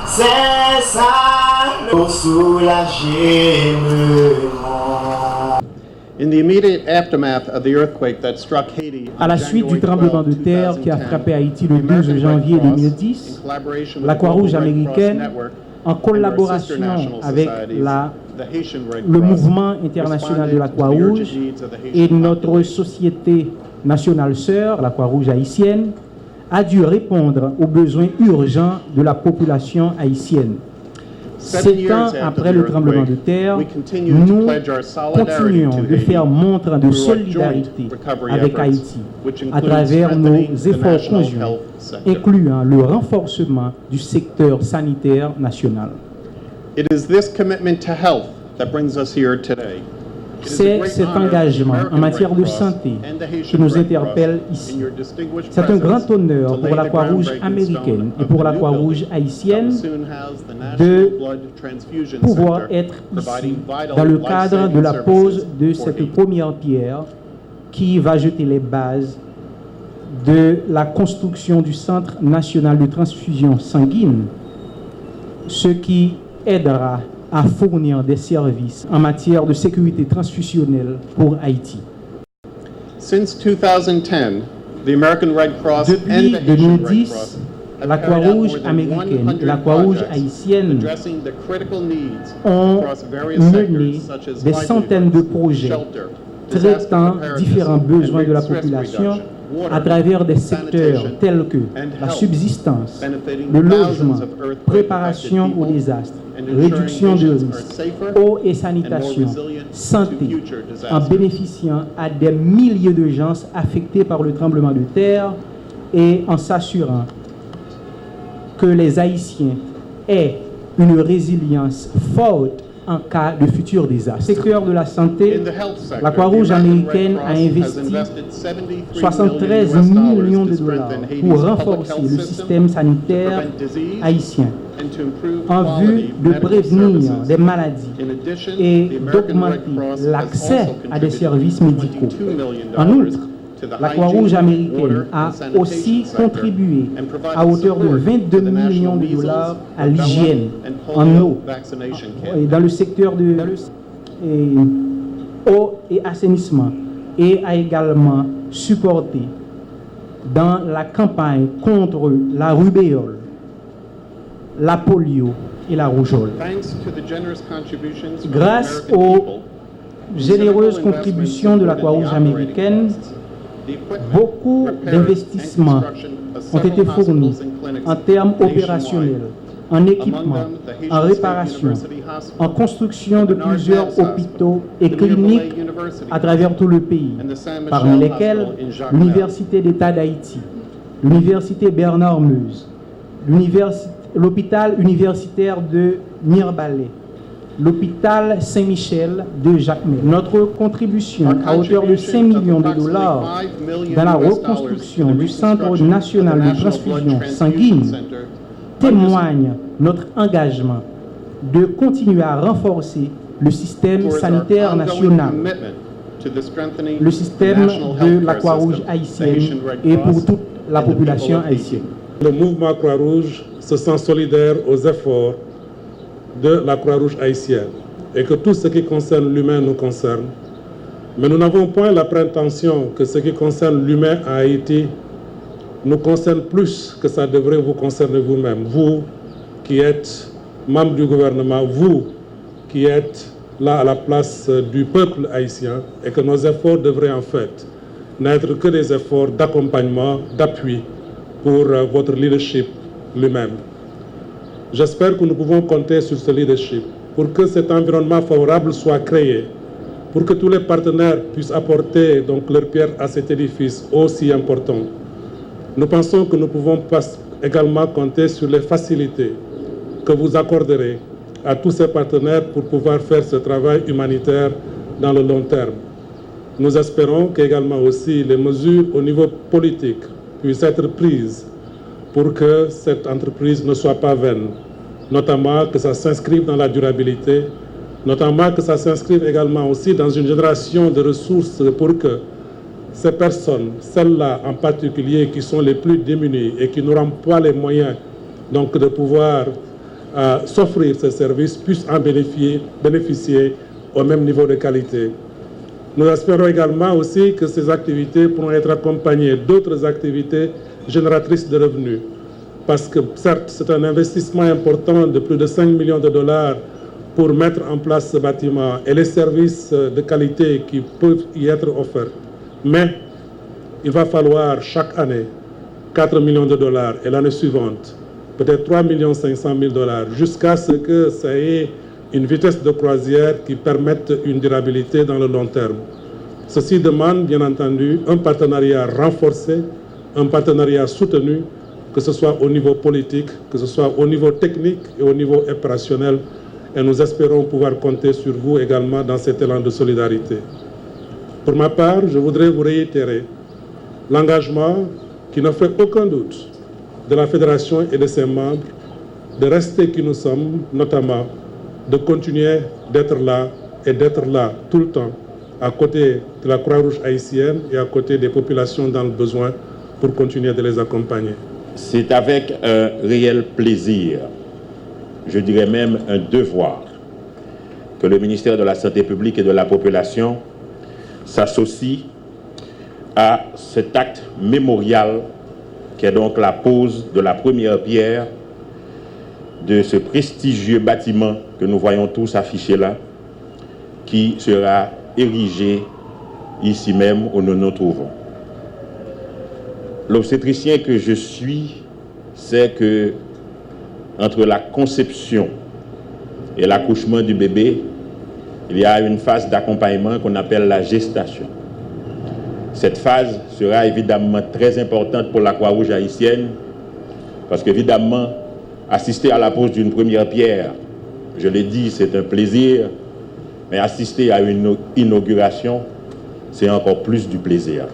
C'est ça le soulagement. In the immediate aftermath of the earthquake that struck Haiti À la suite du tremblement de terre qui a frappé Haïti le 12 janvier 2010, la Croix-Rouge américaine, en collaboration avec le mouvement international de la Croix-Rouge et notre société nationale sœur, la Croix-Rouge haïtienne, a dû répondre aux besoins urgents de la population haïtienne. 7 ans après le tremblement de terre, nous continuons de faire montre de solidarité avec Haïti à travers nos efforts conjoints, incluant le renforcement du secteur sanitaire national. It is this commitment to health that brings us here today. C'est cet engagement en matière de santé qui nous interpelle ici. C'est un grand honneur pour la Croix-Rouge américaine et pour la Croix-Rouge haïtienne de pouvoir être ici dans le cadre de la pose de cette première pierre qui va jeter les bases de la construction du Centre national de transfusion sanguine, ce qui aidera à fournir des services en matière de sécurité transfusionnelle pour Haïti. Since 2010, the American Red Cross Depuis 2010, la Croix-Rouge américaine et la Croix-Rouge haïtienne ont mené des centaines de projets traitant différents besoins de la population à travers des secteurs tels que la subsistance, le logement, préparation au désastre, réduction de risques, eau et sanitation, santé, en bénéficiant à des milliers de gens affectés par le tremblement de terre et en s'assurant que les Haïtiens aient une résilience forte en cas de futur désastre. Au secteur de la santé, la Croix-Rouge américaine a investi 73 millions de dollars pour renforcer le système sanitaire haïtien en vue de prévenir des maladies et d'augmenter l'accès à des services médicaux. En outre, la Croix-Rouge américaine a aussi contribué à hauteur de 22 millions de dollars à l'hygiène en eau et dans le secteur de eau et assainissement et a également supporté dans la campagne contre la rubéole, la polio et la rougeole. Grâce aux généreuses contributions de la Croix-Rouge américaine, beaucoup d'investissements ont été fournis en termes opérationnels, en équipement, en réparation, en construction de plusieurs hôpitaux et cliniques à travers tout le pays, parmi lesquels l'Université d'État d'Haïti, l'Université Bernard-Meuse, l'hôpital universitaire de Mirbalais, l'hôpital Saint-Michel de Jacmel. Notre contribution à hauteur de 5 millions de dollars dans la reconstruction du Centre national de transfusion sanguine témoigne notre engagement de continuer à renforcer le système sanitaire national, le système de la Croix-Rouge haïtienne et pour toute la population haïtienne. Le mouvement Croix-Rouge se sent solidaire aux efforts de la Croix-Rouge haïtienne et que tout ce qui concerne l'humain nous concerne. Mais nous n'avons point la prétention que ce qui concerne l'humain à Haïti nous concerne plus que ça devrait vous concerner vous-même. Vous qui êtes membre du gouvernement, vous qui êtes là à la place du peuple haïtien et que nos efforts devraient en fait n'être que des efforts d'accompagnement, d'appui pour votre leadership lui-même. J'espère que nous pouvons compter sur ce leadership pour que cet environnement favorable soit créé, pour que tous les partenaires puissent apporter donc leur pierre à cet édifice aussi important. Nous pensons que nous pouvons également compter sur les facilités que vous accorderez à tous ces partenaires pour pouvoir faire ce travail humanitaire dans le long terme. Nous espérons qu'également aussi les mesures au niveau politique puissent être prises pour que cette entreprise ne soit pas vaine, notamment que ça s'inscrive dans la durabilité, notamment que ça s'inscrive également aussi dans une génération de ressources pour que ces personnes, celles-là en particulier qui sont les plus démunies et qui n'auront pas les moyens donc, de pouvoir s'offrir ces services, puissent en bénéficier au même niveau de qualité. Nous espérons également aussi que ces activités pourront être accompagnées d'autres activités génératrices de revenus. Parce que certes, c'est un investissement important de plus de 5 millions de dollars pour mettre en place ce bâtiment et les services de qualité qui peuvent y être offerts. Mais il va falloir chaque année 4 millions de dollars et l'année suivante, peut-être 3 500 000 dollars, jusqu'à ce que ça ait une vitesse de croisière qui permette une durabilité dans le long terme. Ceci demande, bien entendu, un partenariat renforcé, un partenariat soutenu, que ce soit au niveau politique, que ce soit au niveau technique et au niveau opérationnel. Et nous espérons pouvoir compter sur vous également dans cet élan de solidarité. Pour ma part, je voudrais vous réitérer l'engagement qui ne fait aucun doute de la Fédération et de ses membres de rester qui nous sommes, notamment de continuer d'être là et d'être là tout le temps à côté de la Croix-Rouge haïtienne et à côté des populations dans le besoin pour continuer de les accompagner. C'est avec un réel plaisir, je dirais même un devoir, que le ministère de la Santé publique et de la Population s'associe à cet acte mémorial qui est donc la pose de la première pierre de ce prestigieux bâtiment que nous voyons tous affiché là, qui sera érigé ici même où nous nous trouvons. L'obstétricien que je suis sait que entre la conception et l'accouchement du bébé, il y a une phase d'accompagnement qu'on appelle la gestation. Cette phase sera évidemment très importante pour la Croix-Rouge haïtienne parce qu'évidemment, assister à la pose d'une première pierre, je l'ai dit, c'est un plaisir, mais assister à une inauguration, c'est encore plus du plaisir.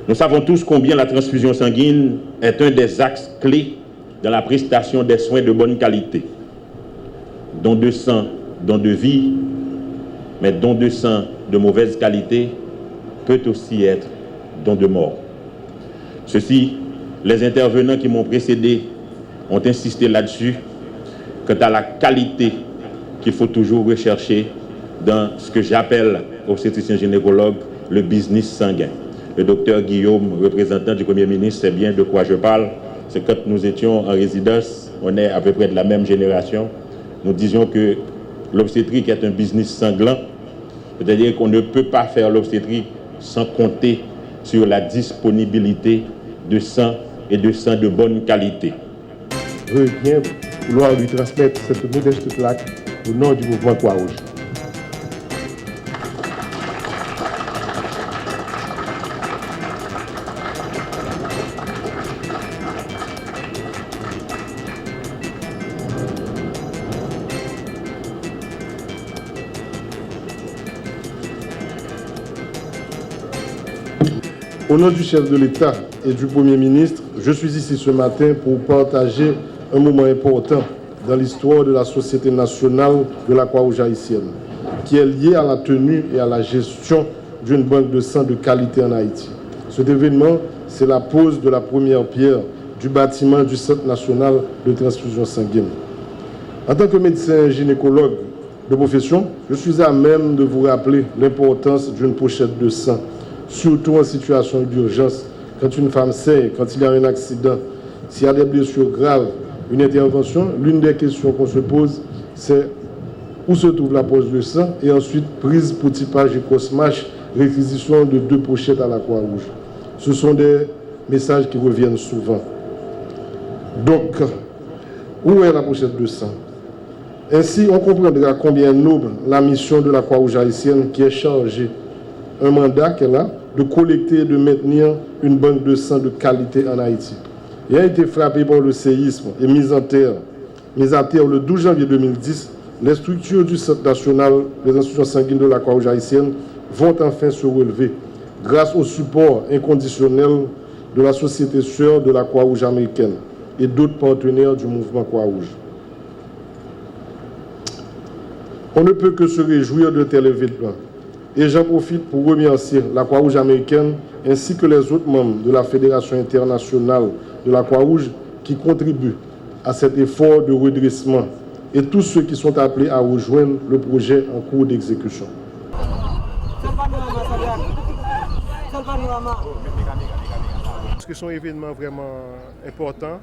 Nous savons tous combien la transfusion sanguine est un des axes clés dans la prestation des soins de bonne qualité. Don de sang, don de vie, mais don de sang de mauvaise qualité peut aussi être don de mort. Ceci, les intervenants qui m'ont précédé ont insisté là-dessus, quant à la qualité qu'il faut toujours rechercher dans ce que j'appelle, obstétricien gynécologue, le business sanguin. Le docteur Guillaume, représentant du Premier ministre, sait bien de quoi je parle. C'est quand nous étions en résidence, on est à peu près de la même génération, nous disions que l'obstétrique est un business sanglant, c'est-à-dire qu'on ne peut pas faire l'obstétrique sans compter sur la disponibilité de sang et de sang de bonne qualité. Je veux bien vouloir lui transmettre cette modeste plaque au nom du mouvement Croix-Rouge. Au nom du chef de l'État et du Premier ministre, je suis ici ce matin pour partager un moment important dans l'histoire de la Société nationale de la Croix-Rouge haïtienne, qui est lié à la tenue et à la gestion d'une banque de sang de qualité en Haïti. Cet événement, c'est la pose de la première pierre du bâtiment du Centre national de transfusion sanguine. En tant que médecin gynécologue de profession, je suis à même de vous rappeler l'importance d'une pochette de sang, surtout en situation d'urgence, quand une femme saigne, quand il y a un accident, s'il y a des blessures graves, une intervention, l'une des questions qu'on se pose, c'est où se trouve la poche de sang et ensuite prise pour typage et cosmage, réquisition de 2 pochettes à la Croix-Rouge. Ce sont des messages qui reviennent souvent. Donc, où est la pochette de sang? Ainsi, on comprendra combien noble la mission de la Croix-Rouge haïtienne qui est chargée, un mandat qu'elle a, de collecter et de maintenir une banque de sang de qualité en Haïti. Il a été frappé par le séisme et mis à terre le 12 janvier 2010, les structures du Centre national des institutions sanguines de la Croix-Rouge haïtienne vont enfin se relever grâce au support inconditionnel de la société sœur de la Croix-Rouge américaine et d'autres partenaires du mouvement Croix-Rouge. On ne peut que se réjouir de tel événement. Et j'en profite pour remercier la Croix-Rouge américaine ainsi que les autres membres de la Fédération internationale de la Croix-Rouge qui contribuent à cet effort de redressement et tous ceux qui sont appelés à rejoindre le projet en cours d'exécution. Parce que c'est un événement vraiment important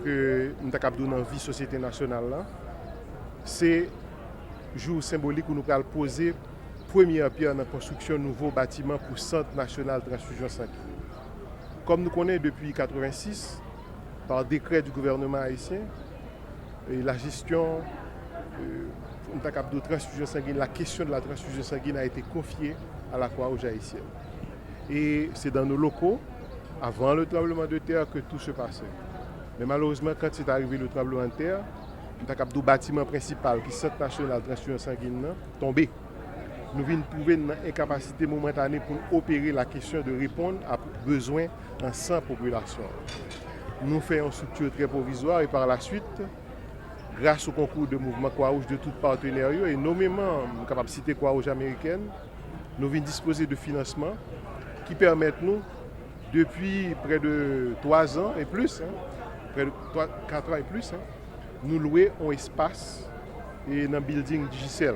que nous avons dans la vie de la société nationale. C'est un jour symbolique où nous allons poser la première pierre dans la construction de nouveaux bâtiments pour le Centre national de transfusion sanguine. Comme nous connaissons depuis 1986, par décret du gouvernement haïtien, et la gestion de transfusion sanguine, la question de la transfusion sanguine a été confiée à la Croix-Rouge haïtienne. Et c'est dans nos locaux, avant le tremblement de terre, que tout se passait. Mais malheureusement, quand c'est arrivé le tremblement de terre, le bâtiment principal, qui est le Centre national de transfusion sanguine, tombé. Nous venons trouver une incapacité momentanée pour opérer la question de répondre à besoins en 100 populations. Nous faisons une structure très provisoire et par la suite, grâce au concours de mouvement Croix-Rouge de tous partenaires et nommément la capacité Croix-Rouge américaine, nous venons disposer de financements qui permettent nous, depuis près de 3 ans et plus, près de 4 ans et plus, nous louer un espace et un building Digicel.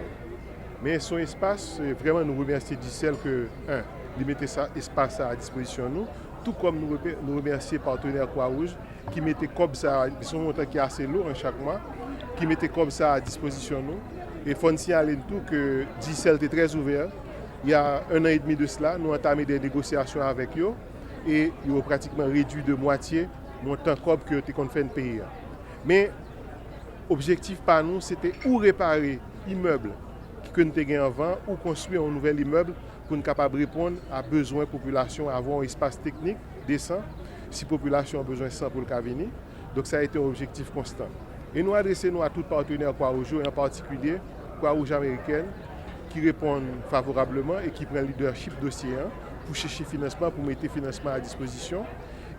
Mais son espace, vraiment nous remercions Digicel que, de mettre cet espace à disposition de nous, tout comme nous remercions les partenaires Croix-Rouge qui mettaient comme ça, ils sont montant qui est assez lourd chaque mois, qui mettaient comme ça à disposition de nous. Et il faut signaler tout que Digicel était très ouvert. Il y a 1 an et demi de cela, nous avons entamé des négociations avec eux et ils ont pratiquement réduit de moitié le montant que nous avons fait payer. Mais l'objectif par nous, c'était ou réparer l'immeuble que nous avons avant ou construire un nouvel immeuble pour nous capable de répondre à besoins de la population, avoir un espace technique décent, si la population a besoin de ça pour le cas venir. Donc ça a été un objectif constant. Et nous adressons à tous les partenaires Croix-Rouge, et en particulier Croix-Rouge américaine, qui répondent favorablement et qui prennent le leadership dossier pour chercher financement, pour mettre financement à disposition.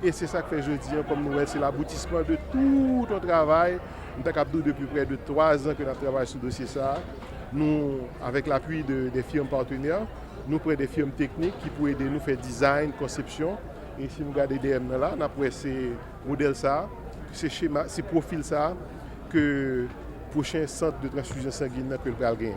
Et c'est ça que fait jeudi, comme nous, c'est l'aboutissement de tout notre travail. Nous avons depuis près de 3 ans que nous travaillons sur ce dossier. Nous, avec l'appui des firmes partenaires, nous prenons des firmes techniques qui pourraient aider nous à faire design, conception. Et si nous regardons DM là, nous avons ces modèles, ces schémas, ces profils que le prochain centre de transfusion sanguine peut gagner.